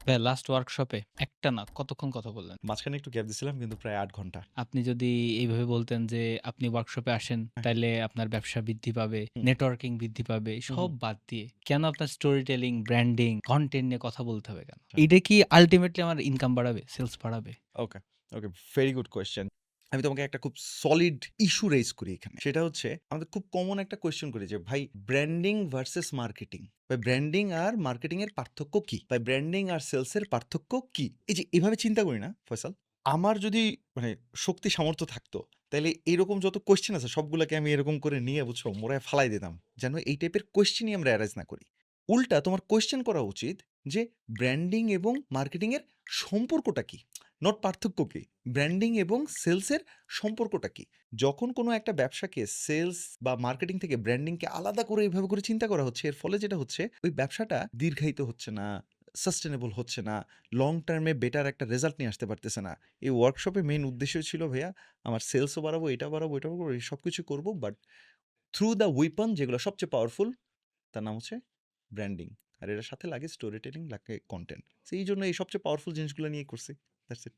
ভাইয়া লাস্ট ওয়ার্কশপে একটানা কতক্ষণ কথা বললেন? মাঝখানে একটু গ্যাপ দিছিলাম কিন্তু প্রায় ৮ ঘন্টা। আপনি যদি এইভাবে বলতেন যে আপনি ওয়ার্কশপে আসেন, হ্যাঁ, তাইলে আপনার ব্যবসা বৃদ্ধি পাবে, হুম, নেটওয়ার্কিং বৃদ্ধি পাবে, হুম, সব হুম। বাদ দিয়ে কেন আপনার স্টোরি টেলিং, ব্র্যান্ডিং, কনটেন্ট নিয়ে কথা বলতে হবে কেন? আচ্ছা। এইটা কি আল্টিমেটলি আমার ইনকাম বাড়াবে, সেলস বাড়াবে? Okay, okay. Very good question. আমি তোমাকে একটা খুব সলিড ইস্যু রেইজ করি এখানে। সেটা হচ্ছে আমাদের খুব কমন একটা কোয়েশ্চেন করি যে ভাই ব্র্যান্ডিং ভার্সাস মার্কেটিং। ভাই ব্র্যান্ডিং আর মার্কেটিং এর পার্থক্য কি? ভাই ব্র্যান্ডিং আর সেলস এর পার্থক্য কি? এই যে এভাবে চিন্তা করি না ফয়সাল। আমার যদি মানে শক্তি সামর্থ্য থাকতো তাইলে এরকম যত কোয়েশ্চেন আছে সবগুলাকে আমি এরকম করে নিয়ে বুঝছো মোড়ায় ফালাই দিতাম। যেন এই টাইপের কোয়েশ্চেনই আমরা এরাইজ না করি। উল্টা তোমার কোয়েশ্চেন করা উচিত যে ব্র্যান্ডিং এবং মার্কেটিং এর সম্পর্কটা কি? নট পার্থক্য কি? ব্র্যান্ডিং এবং সেলসের সম্পর্কটা কি? যখন কোনো একটা ব্যবসাকে সেলস বা মার্কেটিং থেকে ব্র্যান্ডিংকে আলাদা করে এভাবে করে চিন্তা করা হচ্ছে, এর ফলে যেটা হচ্ছে ওই ব্যবসাটা দীর্ঘায়িত হচ্ছে না, সাস্টেনেবল হচ্ছে না, লং টার্মে বেটার একটা রেজাল্ট নিয়ে আসতে পারতেছে না। এই ওয়ার্কশপে মেইন উদ্দেশ্য ছিল ভাইয়া আমার সেলসও বাড়াবো, এটা বাড়াবো, ওইটা বাড়াবো, এই সবকিছু করব বাট থ্রু দ্য ওয়েপন যেগুলো সবচেয়ে পাওয়ারফুল তার নাম হচ্ছে ব্র্যান্ডিং। আর এটার সাথে লাগে স্টোরি টেলিং, লাগে কনটেন্ট। সেই জন্য এই সবচেয়ে পাওয়ারফুল জিনিসগুলো নিয়ে করছি। That's it.